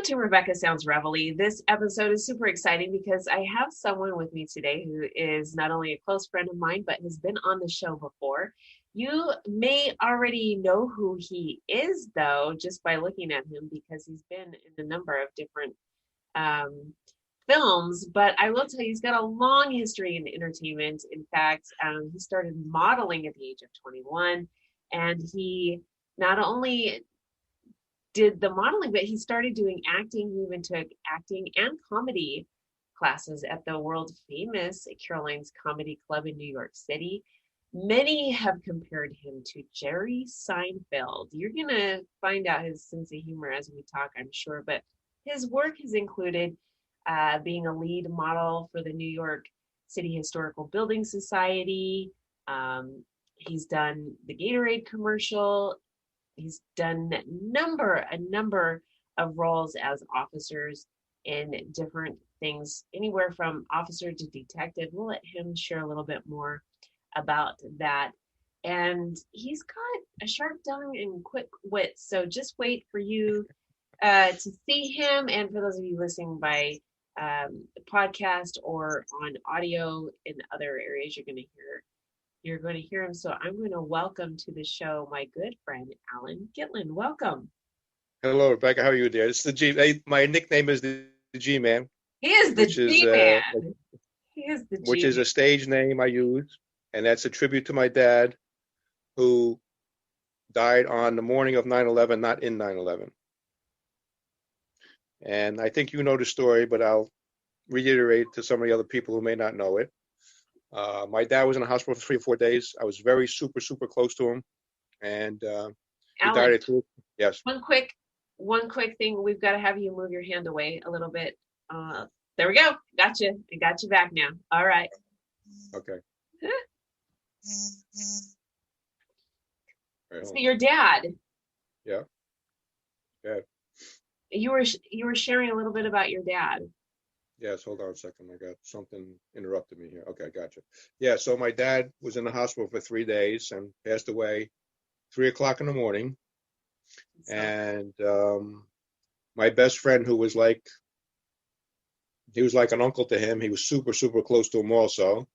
Welcome to Rebecca Sounds Reveille. This episode is super exciting because I have someone with me today who is not only a close friend of mine, but has been on the show before. You may already know who he is, though, just by looking at him because he's been in a number of different films. But I will tell you, he's got a long history in entertainment. In fact, he started modeling at the age of 21, and he not only did the modeling, but he started doing acting. He even took acting and comedy classes at the world famous Caroline's Comedy Club in New York City. Many have compared him to Jerry Seinfeld. You're going to find out his sense of humor as we talk, I'm sure, but his work has included being a lead model for the New York City Historical Building Society. He's done the Gatorade commercial. He's done a number of roles as officers in different things, anywhere from officer to detective. We'll let him share a little bit more about that. And he's got a sharp tongue and quick wit. So just wait for you to see him. And for those of you listening by podcast or on audio in other areas, you're going to hear him. So I'm going to welcome to the show my good friend, Allan Gitlin. Welcome. Hello, Rebecca. How are you, dear? It's the G. My nickname is the G-Man. He is the G-Man. He is the G-Man. Which is a stage name I use, and that's a tribute to my dad, who died on the morning of 9/11, not in 9/11. And I think you know the story, but I'll reiterate to some of the other people who may not know it. My dad was in the hospital for 3 or 4 days. I was very super close to him, and he died at 2. Yes. One quick thing. We've got to have you move your hand away a little bit. There we go. Gotcha. I got you back now. All right. Okay. So your dad. Yeah. Yeah. You were sharing a little bit about your dad. Yes, hold on a second. I got something interrupted me here. Okay, gotcha. Yeah, so my dad was in the hospital for 3 days and passed away 3 o'clock in the morning. And my best friend, he was like an uncle to him. He was super close to him also.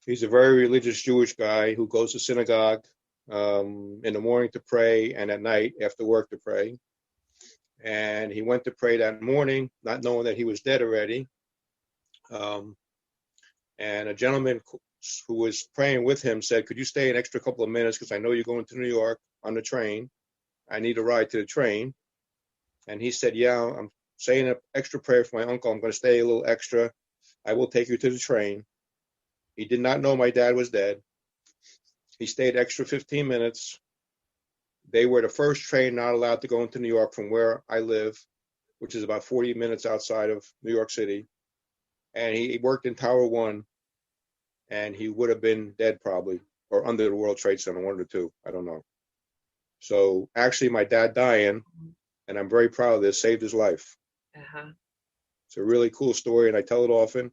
He's a very religious Jewish guy who goes to synagogue in the morning to pray and at night after work to pray. And he went to pray that morning, not knowing that he was dead already. And a gentleman who was praying with him said, "Could you stay an extra couple of minutes? Because I know you're going to New York on the train. I need a ride to the train." And he said, "Yeah, I'm saying an extra prayer for my uncle. I'm going to stay a little extra. I will take you to the train." He did not know my dad was dead. He stayed extra 15 minutes. They were the first train not allowed to go into New York from where I live, which is about 40 minutes outside of New York City. And he worked in Tower 1, and he would have been dead probably, or under the World Trade Center, 1 or 2. I don't know. So actually, my dad dying, and I'm very proud of this, saved his life. Uh-huh. It's a really cool story, and I tell it often.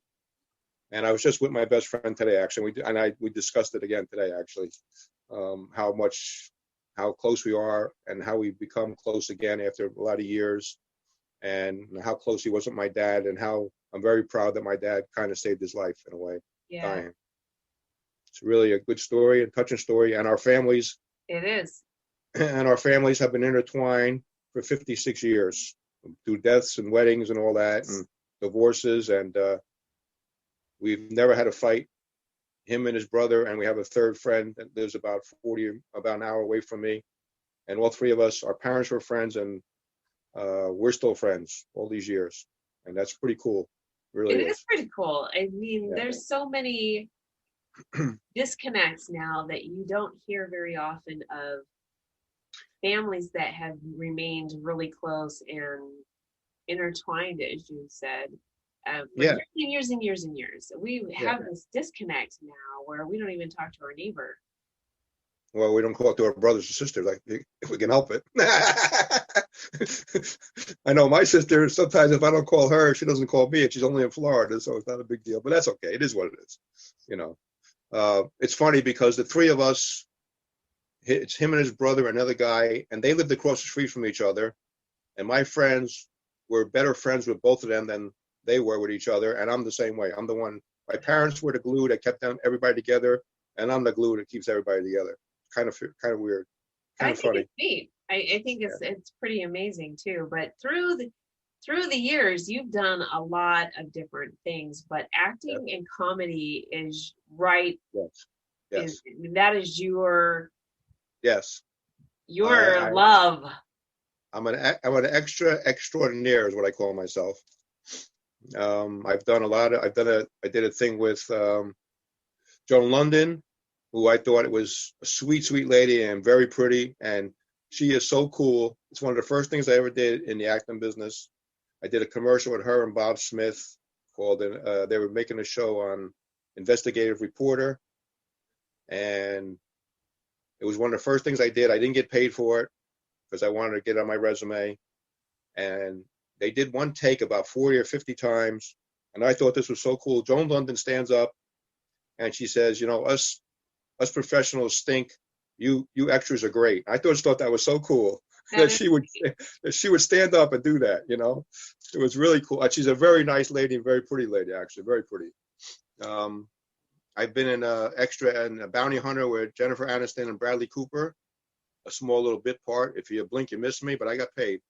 And I was just with my best friend today, actually. We discussed it again today, actually, how close we are and how we become close again after a lot of years, and how close he was with my dad, and how I'm very proud that my dad kind of saved his life in a way, dying. It's really a good story, a touching story, and our families. It is. And our families have been intertwined for 56 years through deaths and weddings and all that, and divorces, and we've never had a fight. Him and his brother, and we have a third friend that lives about an hour away from me. And all three of us, our parents were friends, and we're still friends all these years. And that's pretty cool. Really It is pretty cool. I mean, there's so many disconnects now that you don't hear very often of families that have remained really close and intertwined, as you said. For years and years and years. We have this disconnect now where we don't even talk to our neighbor. Well, we don't talk to our brothers and sisters, like, if we can help it. I know my sister, sometimes if I don't call her, she doesn't call me, and she's only in Florida, so it's not a big deal. But that's okay. It is what it is. It's funny because the three of us, it's him and his brother, another guy, and they lived across the street from each other. And my friends were better friends with both of them than they were with each other. And I'm the same way. I'm the one, my parents were the glue that kept everybody together. And I'm the glue that keeps everybody together. Kind of weird, kind I of think funny. it's neat. I think it's pretty amazing too. But through the years, you've done a lot of different things. But acting Yeah. and comedy is right. Yes. Yes. That is Yes. your love. I'm an extra extraordinaire is what I call myself. I did a thing with Joan London, who I thought it was a sweet, sweet lady and very pretty. And she is so cool. It's one of the first things I ever did in the acting business. I did a commercial with her and Bob Smith called, they were making a show on Investigative Reporter. And it was one of the first things I did. I didn't get paid for it because I wanted to get on my resume. And they did one take about 40 or 50 times. And I thought this was so cool. Joan London stands up and she says, you know, us professionals stink. You extras are great. I just thought that was so cool that she would stand up and do that, you know. It was really cool. She's a very nice lady, very pretty lady, actually, very pretty. I've been in an extra and a bounty hunter with Jennifer Aniston and Bradley Cooper, a small little bit part. If you blink, you miss me, but I got paid.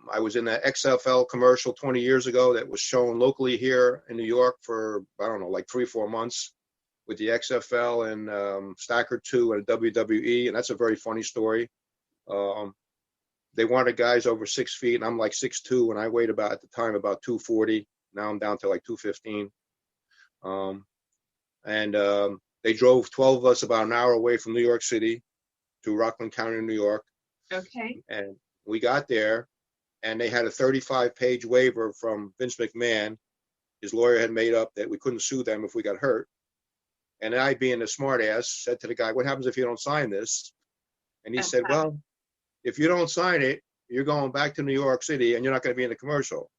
I was in an XFL commercial 20 years ago that was shown locally here in New York for, I don't know, like 3-4 months with the XFL and Stacker 2 and WWE. And that's a very funny story. They wanted guys over 6 feet, and I'm like 6'2", and I weighed at the time about 240. Now I'm down to like 215. They drove 12 of us about an hour away from New York City to Rockland County, New York. Okay. And we got there, and they had a 35-page waiver from Vince McMahon. His lawyer had made up that we couldn't sue them if we got hurt. And I, being a smart ass, said to the guy, what happens if you don't sign this? And he said, well, if you don't sign it, you're going back to New York City and you're not going to be in the commercial.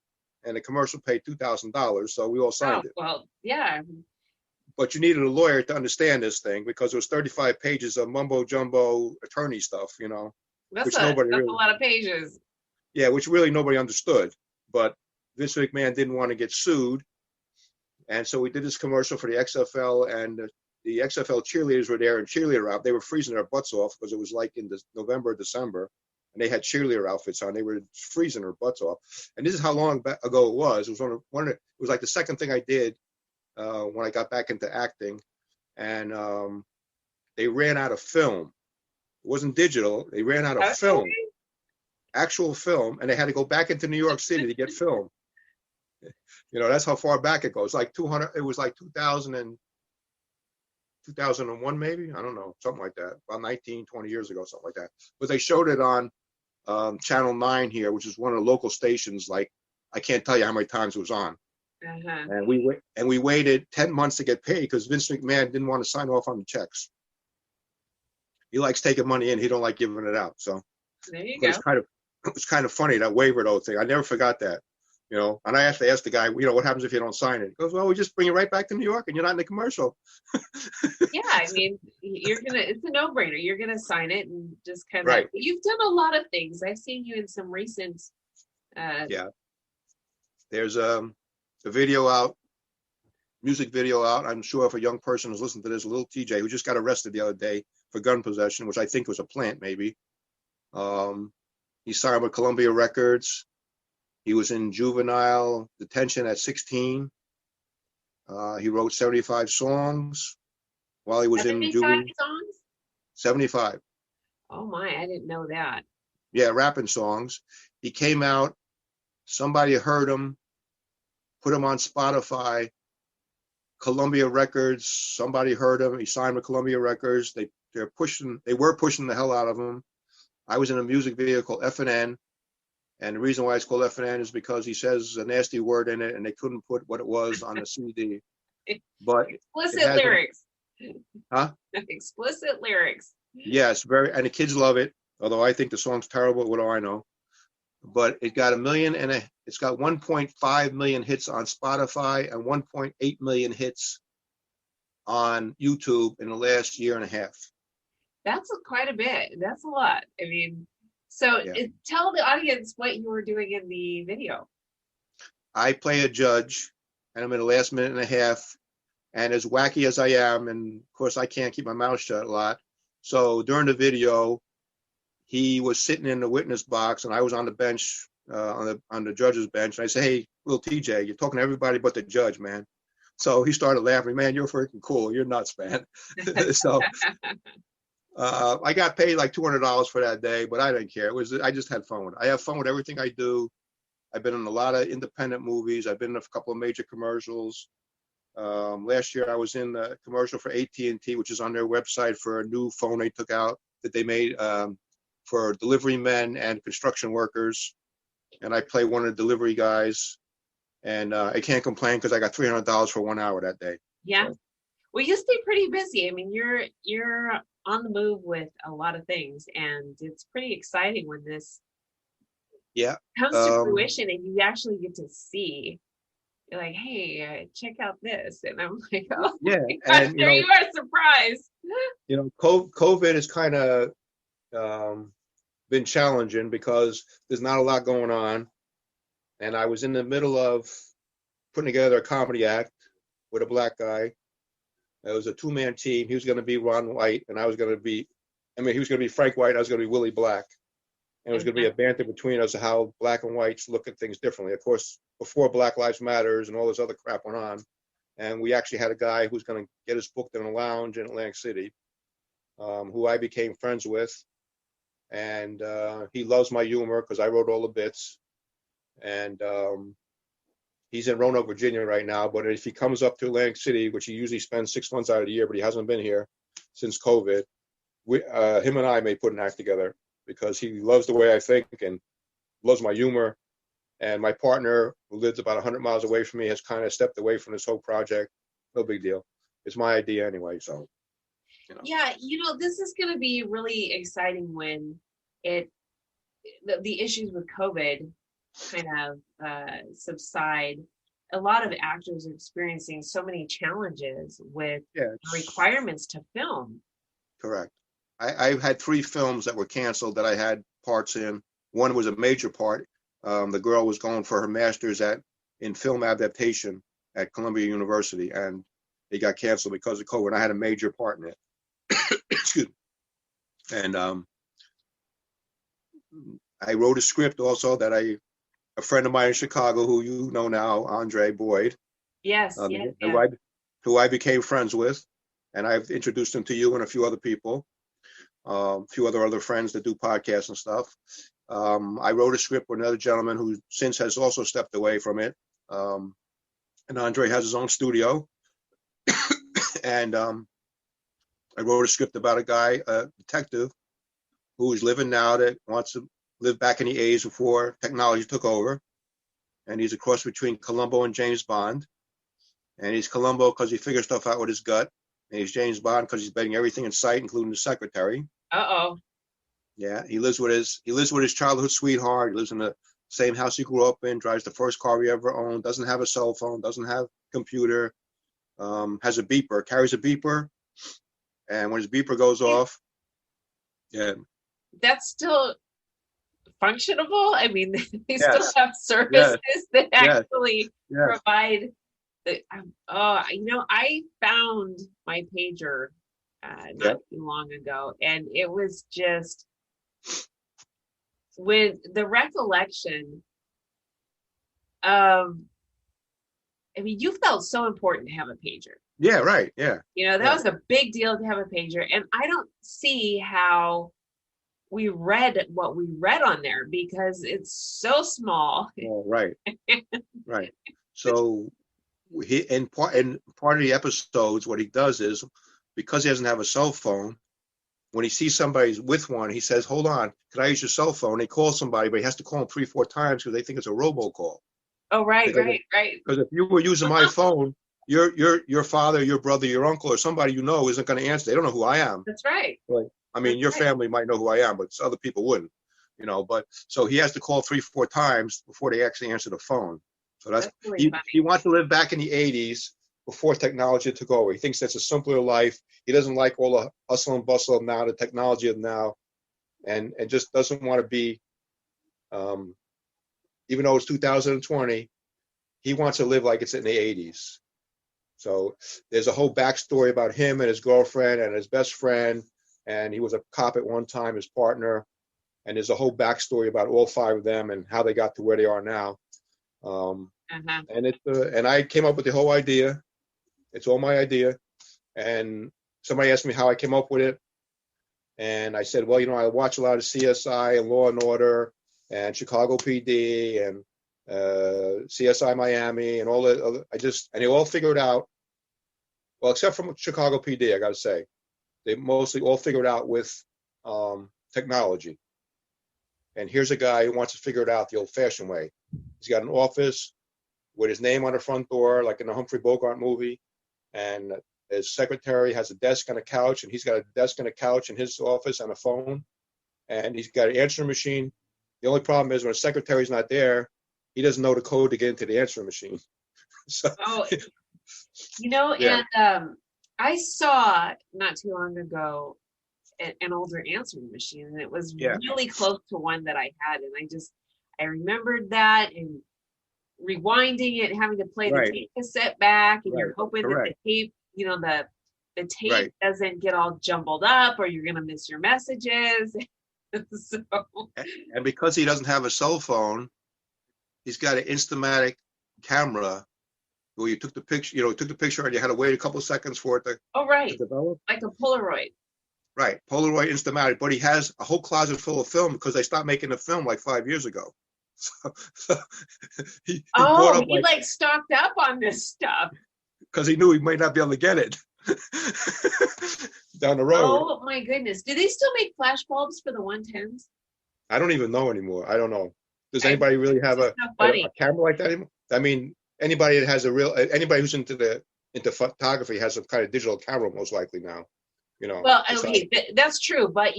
And the commercial paid $2,000, so we all signed it. Well, yeah. But you needed a lawyer to understand this thing because it was 35 pages of mumbo jumbo attorney stuff, you know. That's a lot of pages. Yeah, which really nobody understood. But Vince McMahon didn't want to get sued. And so we did this commercial for the XFL, and the XFL cheerleaders were there in cheerleader outfits. They were freezing their butts off because it was like in November, December, and they had cheerleader outfits on. They were freezing their butts off. And this is how long ago it was. It was it was like the second thing I did when I got back into acting, and they ran out of film. It wasn't digital. They ran out of film, actual film, and they had to go back into New York City to get film. You know, that's how far back it goes. Like 200. It was like 2001 maybe. I don't know, something like that. About 19, 20 years ago, something like that. But they showed it on Channel 9 here, which is one of the local stations. Like, I can't tell you how many times it was on. And we waited 10 months to get paid because Vince McMahon didn't want to sign off on the checks. He likes taking money in. He don't like giving it out. So there you go. It's kind of funny, that waiver though thing. I never forgot that. You know, and I actually asked the guy, you know, what happens if you don't sign it? He goes, well, we just bring you right back to New York and you're not in the commercial. Yeah, I mean, it's a no-brainer. You're going to sign it and just kind of, right. You've done a lot of things. I've seen you in some recent. Yeah. There's a video out, music video out. I'm sure if a young person is listening to this, Lil Tjay, who just got arrested the other day for gun possession, which I think was a plant maybe. He signed with Columbia Records. He was in juvenile detention at 16. He wrote 75 songs while he was in juvenile. 75. Oh my, I didn't know that. Yeah, rapping songs. He came out, somebody heard him, put him on Spotify, Columbia Records, somebody heard him, he signed with Columbia Records. They were pushing the hell out of him. I was in a music video called F&N. And the reason why it's called F&N is because he says a nasty word in it, and they couldn't put what it was on the CD. But explicit lyrics. Huh? Explicit lyrics. Yes, and the kids love it. Although I think the song's terrible. What do I know? But it got it's got 1.5 million hits on Spotify and 1.8 million hits on YouTube in the last year and a half. That's quite a bit. That's a lot. I mean, so Yeah. tell the audience what you were doing in the video. I play a judge, and I'm in the last minute and a half. And as wacky as I am, and of course I can't keep my mouth shut a lot. So during the video, he was sitting in the witness box, and I was on the bench, on the judge's bench. And I said, "Hey, Lil Tjay, you're talking to everybody but the judge, man." So he started laughing. "Man, you're freaking cool. You're nuts, man." So I got paid like $200 for that day, but I didn't care. I just had fun with it. I have fun with everything I do. I've been in a lot of independent movies. I've been in a couple of major commercials. Last year, I was in a commercial for AT&T, which is on their website, for a new phone they took out that they made for delivery men and construction workers. And I play one of the delivery guys. And I can't complain because I got $300 for 1 hour that day. Yeah. Well, you stay pretty busy. I mean, you're on the move with a lot of things, and it's pretty exciting when this comes to fruition and you actually get to see. You're like, "Hey, check out this," and I'm like, "Oh, yeah." gosh, And there you are, surprised." COVID has kind of been challenging because there's not a lot going on. And I was in the middle of putting together a comedy act with a black guy. It was a two-man team. He was going to be Ron White, and he was going to be Frank White. I was going to be Willie Black. And it was going to be a banter between us of how black and whites look at things differently. Of course, before Black Lives Matters and all this other crap went on. And we actually had a guy who's going to get us booked in a lounge in Atlantic City, who I became friends with. And he loves my humor because I wrote all the bits. And he's in Roanoke, Virginia right now. But if he comes up to Atlantic City, which he usually spends 6 months out of the year, but he hasn't been here since COVID, him and I may put an act together because he loves the way I think and loves my humor. And my partner, who lives about 100 miles away from me, has kind of stepped away from this whole project. No big deal. It's my idea anyway, so. Yeah, this is going to be really exciting when the issues with COVID kind of subside. A lot of actors are experiencing so many challenges with the requirements to film. Correct. I've had 3 films that were canceled that I had parts in. One was a major part. The girl was going for her master's in film adaptation at Columbia University, and it got canceled because of COVID. I had a major part in it. Excuse me. And I wrote a script also that a friend of mine in Chicago, who you know now, Andre Boyd. Yes, who I became friends with, and I've introduced him to you and a few other people, a few other friends that do podcasts and stuff. I wrote a script with another gentleman who since has also stepped away from it. And Andre has his own studio. And I wrote a script about a guy, a detective, who's living now that wants to live back in the 80s before technology took over. And he's a cross between Columbo and James Bond. And he's Columbo because he figures stuff out with his gut. And he's James Bond because he's betting everything in sight, including the secretary. Uh-oh. Yeah, he lives with his childhood sweetheart. He lives in the same house he grew up in, drives the first car he ever owned, doesn't have a cell phone, doesn't have a computer, has a beeper, carries a beeper. And when his beeper goes off, that's still functionable. I mean, they still have services that actually provide. I found my pager not too long ago, and it was just with the recollection of. I mean, you felt so important to have a pager. Yeah, right. Yeah. That was a big deal to have a pager. And I don't see how we read what we read on there because it's so small. Oh, right. Right. So in part of the episodes, what he does is, because he doesn't have a cell phone, when he sees somebody with one, he says, "Hold on, can I use your cell phone?" He calls somebody, but he has to call them 3-4 times because they think it's a robocall. Oh, right. Because if you were using my phone, your father, your brother, your uncle, or somebody isn't going to answer. They don't know who I am. That's right. I mean, your family might know who I am, but other people wouldn't. But so he has to call 3-4 times before they actually answer the phone. So that's really he wants to live back in the 80s before technology took over. He thinks that's a simpler life. He doesn't like all the hustle and bustle of now, the technology of now, and just doesn't want to be, even though it's 2020, he wants to live like it's in the 80s. So there's a whole backstory about him and his girlfriend and his best friend, and he was a cop at one time, his partner, and there's a whole backstory about all five of them and how they got to where they are now. And I came up with the whole idea. It's all my idea. And somebody asked me how I came up with it. And I said, well, I watch a lot of CSI and Law and Order and Chicago PD and CSI Miami and all that. And they all figured out, well, except from Chicago PD, I got to say, they mostly all figured out with technology. And here's a guy who wants to figure it out the old-fashioned way. He's got an office with his name on the front door, like in the Humphrey Bogart movie. And his secretary has a desk and a couch, and he's got a desk and a couch in his office and a phone. And he's got an answering machine. The only problem is when his secretary's not there, he doesn't know the code to get into the answering machine. So, yeah. And I saw not too long ago an older answering machine, and it was really close to one that I had. And I remembered that and rewinding it, having to play the tape cassette back, and you're hoping that the tape, the tape doesn't get all jumbled up, or you're going to miss your messages. So. And because he doesn't have a cell phone, he's got an Instamatic camera where you took the picture, and you had to wait a couple of seconds for it to develop. Like a Polaroid. Right, Polaroid Instamatic, but he has a whole closet full of film because they stopped making the film like 5 years ago. So he stocked up on this stuff because he knew he might not be able to get it down the road. Oh my goodness! Do they still make flash bulbs for the 110s? I don't even know anymore. I don't know. Does anybody really have a camera like that anymore? I mean, anybody that has anybody who's into photography has some kind of digital camera most likely now. Well, okay, that's true. But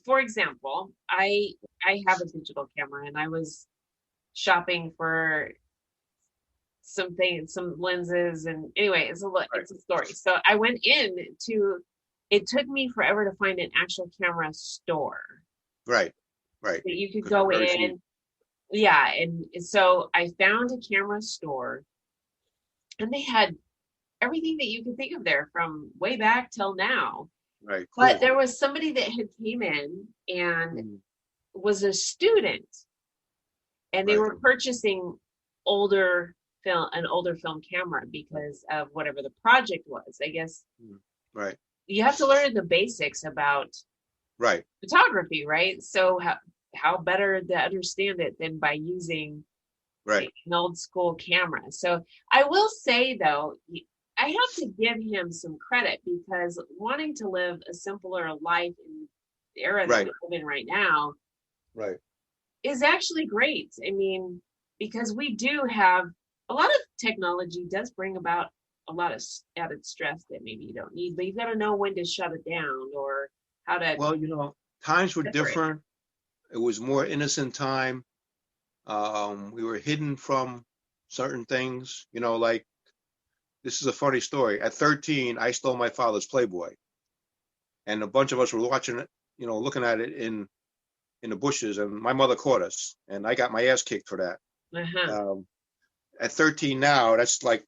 for example, I have a digital camera, and I was shopping for some lenses, and anyway, it's a story. So I went it took me forever to find an actual camera store. Right. That you could go in. Yeah, and so I found a camera store, and they had everything that you could think of there from way back till now. Right. Cool. But there was somebody that had came in and was a student, and they were purchasing an older film camera because of whatever the project was. I guess. Right. You have to learn the basics about photography, right? So how better to understand it than by using an old school camera. So I will say though, I have to give him some credit because wanting to live a simpler life in the era that we live in right now is actually great. I mean, because we do have a lot of technology does bring about a lot of added stress that maybe you don't need, but you've got to know when to shut it down or how to. Well, times were different. It was more innocent time. We were hidden from certain things, like. This is a funny story. At 13, I stole my father's Playboy, and a bunch of us were watching it, looking at it in the bushes, and my mother caught us, and I got my ass kicked for that. At 13 now, that's like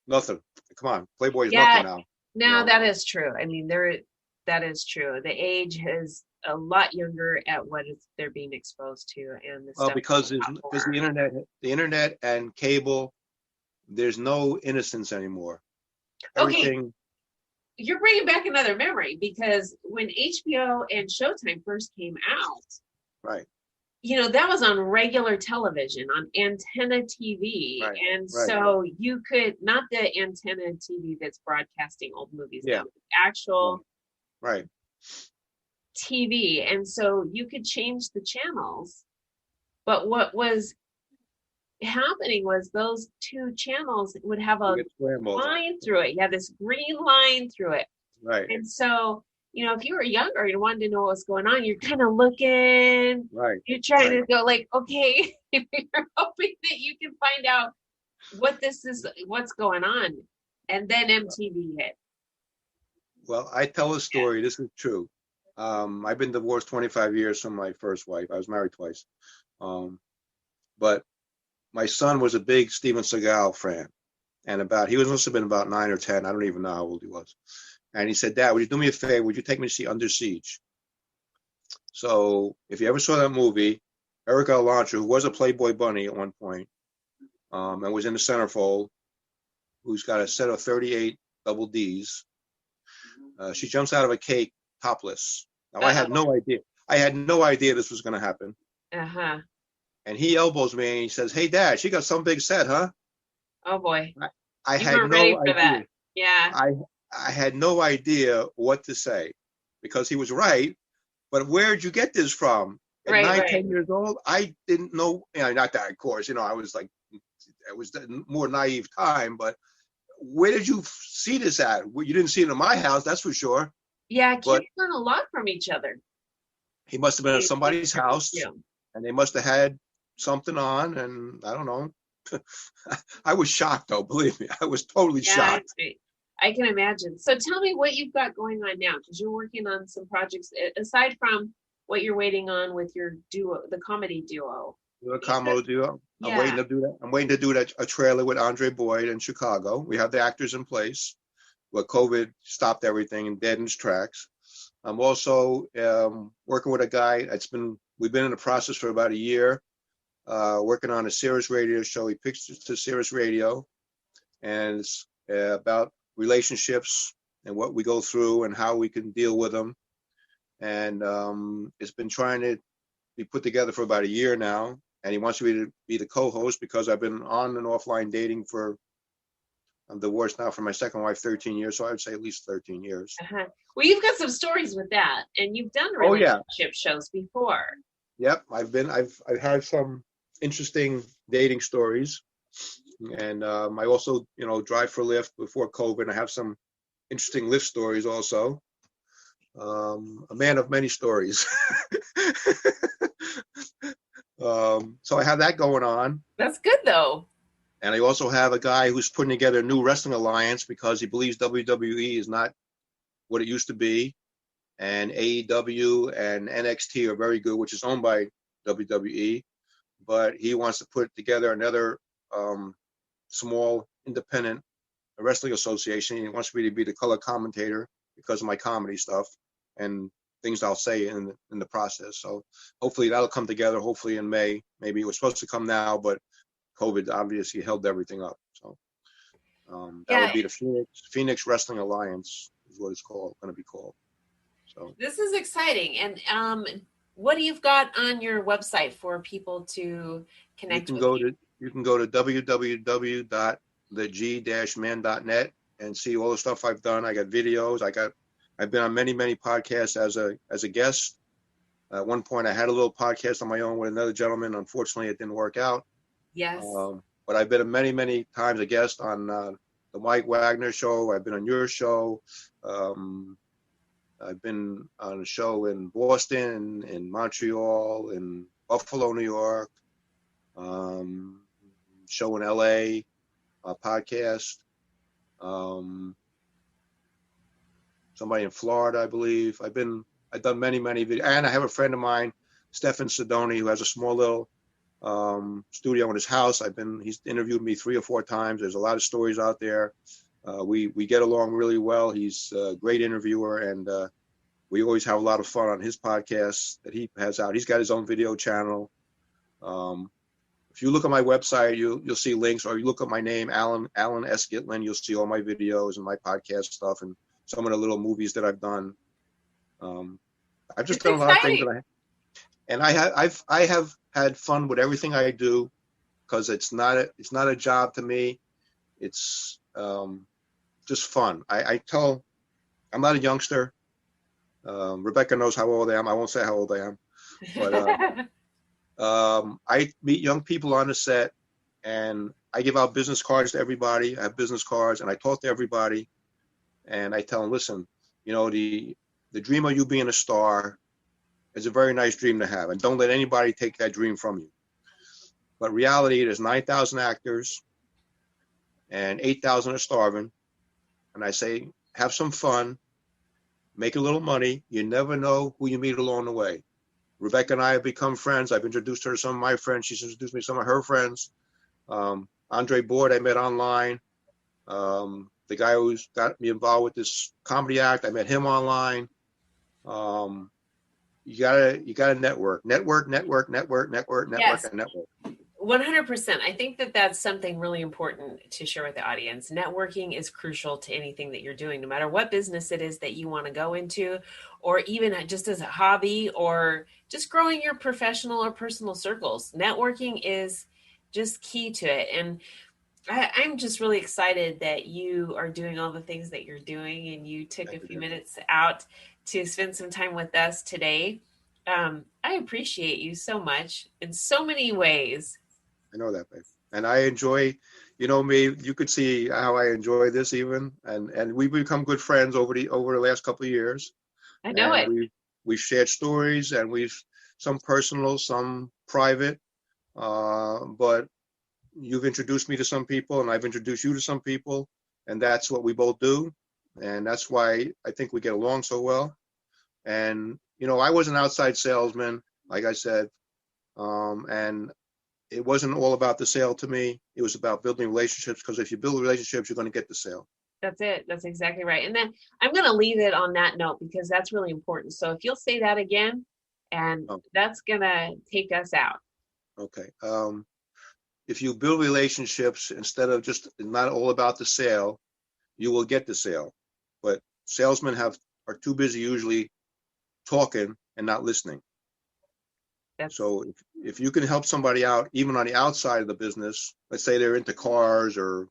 nothing. Come on, Playboy is nothing now. No, that is true. I mean, that is true. The age is a lot younger at what they're being exposed to, and because there's the internet and cable. There's no innocence anymore. Everything. Okay. You're bringing back another memory because when HBO and Showtime first came out, that was on regular television, on antenna TV. So you could, not the antenna TV that's broadcasting old movies now, actual TV. And so you could change the channels. But what was happening was those two channels would have a line through it. You had this green line through it. Right. And so, if you were younger and wanted to know what's going on, you're kind of looking. Right. You're trying to go like, okay, you're hoping that you can find out what's going on. And then MTV hit. Well, I tell a story. This is true. I've been divorced 25 years from my first wife. I was married twice. But my son was a big Steven Seagal fan. And he must have been about 9 or 10. I don't even know how old he was. And he said, Dad, would you do me a favor? Would you take me to see Under Siege? So if you ever saw that movie, Erica Elantra, who was a Playboy bunny at one point, and was in the centerfold, who's got a set of 38 double Ds, she jumps out of a cake topless. Now, I had no idea. I had no idea this was going to happen. Uh-huh. And he elbows me and he says, Hey, Dad, she got some big set, huh? Oh, boy. I You had weren't no ready for idea. that. Yeah. I had no idea what to say because he was right. But where'd you get this from? At Right. 10 years old, I didn't know. Not that, of course. I was like, it was a more naive time. But where did you see this at? Well, you didn't see it in my house, that's for sure. Yeah, But kids learn a lot from each other. he must have been at somebody's house, and they must have had something on, and I don't know. I was shocked, though. Believe me, I was totally shocked. I can imagine. So tell me what you've got going on now, because you're working on some projects aside from what you're waiting on with your duo, the comedy duo. The comedy duo. Yeah. I'm waiting to do that. I'm waiting to do that, a trailer with Andre Boyd in Chicago. We have the actors in place, but COVID stopped everything and deadened tracks. I'm also working with a guy. We've been in the process for about a year, working on a Sirius radio show. He pitched to Sirius Radio, and it's about relationships and what we go through and how we can deal with them. And it's been trying to be put together for about a year now. And he wants me to be the co-host because I've been on and offline dating I'm divorced now from my second wife 13 years, so I would say at least 13 years. Uh-huh. Well, you've got some stories with that, and you've done relationship shows before. Yep, I've had some interesting dating stories, and I also drive for Lyft before COVID. I have some interesting Lyft stories also. A man of many stories. So I have that going on. That's good, though. And I also have a guy who's putting together a new wrestling alliance because he believes WWE is not what it used to be. And AEW and NXT are very good, which is owned by WWE. But he wants to put together another small independent wrestling association. He wants me to be the color commentator because of my comedy stuff and things I'll say in the process. So hopefully that'll come together, hopefully in May. Maybe it was supposed to come now, but COVID obviously held everything up. So that would be the Phoenix Wrestling Alliance is what it's going to be called. So this is exciting. And what do you've got on your website for people to connect with you? You can go to www.theg-man.net and see all the stuff I've done. I got videos. I've been on many podcasts as a guest. At one point, I had a little podcast on my own with another gentleman. Unfortunately, it didn't work out. Yes. But I've been many times a guest on the Mike Wagner show. I've been on your show. I've been on a show in Boston, in Montreal, in Buffalo, New York. Show in LA, podcast. Somebody in Florida, I believe. I've done many videos, and I have a friend of mine, Stefan Sidoni, who has a small little studio in his house. He's interviewed me 3 or 4 times. There's a lot of stories out there. We get along really well. He's a great interviewer, and we always have a lot of fun on his podcast that he has out. He's got his own video channel. If you look at my website, you'll see links, or you look at my name, Allan S. Gitlin, you'll see all my videos and my podcast stuff and some of the little movies that I've done. I've just done a lot of things I have had fun with everything I do because it's not a job to me. It's just fun. I'm not a youngster. Rebecca knows how old I am. I won't say how old I am, but I meet young people on the set, and I give out business cards to everybody. I have business cards, and I talk to everybody, and I tell them, listen, the dream of you being a star is a very nice dream to have, and don't let anybody take that dream from you. But reality, there's 9,000 actors, and 8,000 are starving, and I say, have some fun, make a little money. You never know who you meet along the way. Rebecca and I have become friends. I've introduced her to some of my friends. She's introduced me to some of her friends. Andre Board, I met online. The guy who's got me involved with this comedy act, I met him online. You gotta network, Yes. and network. 100%. I think that that's something really important to share with the audience. Networking is crucial to anything that you're doing, no matter what business it is that you want to go into, or even just as a hobby, or just growing your professional or personal circles. Networking is just key to it. And I'm just really excited that you are doing all the things that you're doing, and you took a few minutes out to spend some time with us today. I appreciate you so much in so many ways. I know that, babe. And I enjoy, me. You could see how I enjoy this even, and we've become good friends over the last couple of years. I know And it. we've shared stories, and we've some personal, some private. But you've introduced me to some people, and I've introduced you to some people, and that's what we both do, and that's why I think we get along so well. And I was an outside salesman, like I said, and it wasn't all about the sale to me. It was about building relationships, because if you build relationships, you're going to get the sale. That's it. That's exactly right. And then I'm going to leave it on that note, because that's really important. So if you'll say that again, and that's going to take us out. Okay. If you build relationships instead of just not all about the sale, you will get the sale. But salesmen are too busy usually talking and not listening. So if you can help somebody out, even on the outside of the business, let's say they're into cars, or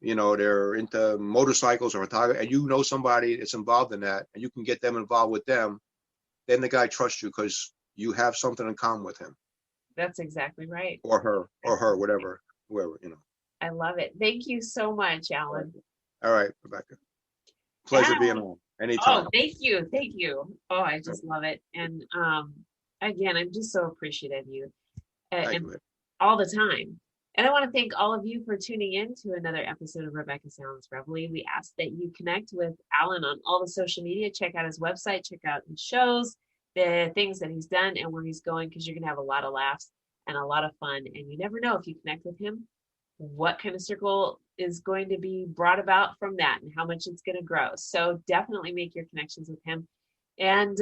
they're into motorcycles or photography, and you know somebody that's involved in that, and you can get them involved with them, then the guy trusts you because you have something in common with him. That's exactly right. Or her, whatever, whoever. I love it. Thank you so much, Allan. All right, Rebecca. Pleasure being on. Anytime. Oh, thank you. Thank you. Oh, I just love it. And again, I'm just so appreciative of you, and all the time. And I want to thank all of you for tuning in to another episode of Rebecca Sounds Reveille. We ask that you connect with Allan on all the social media. Check out his website, check out his shows, the things that he's done, and where he's going, because you're going to have a lot of laughs and a lot of fun. And you never know, if you connect with him, what kind of circle is going to be brought about from that, and how much it's going to grow. So definitely make your connections with him, and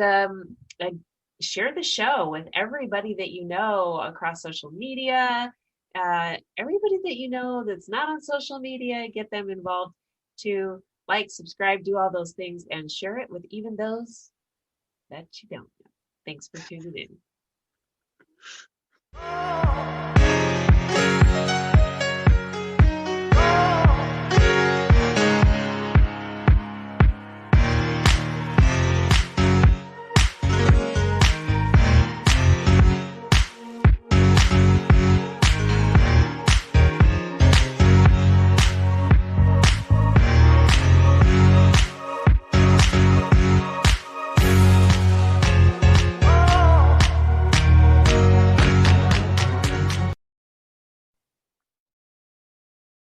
share the show with everybody that you know across social media. Everybody that you know that's not on social media, get them involved to like, subscribe, do all those things, and share it with even those that you don't know. Thanks for tuning in.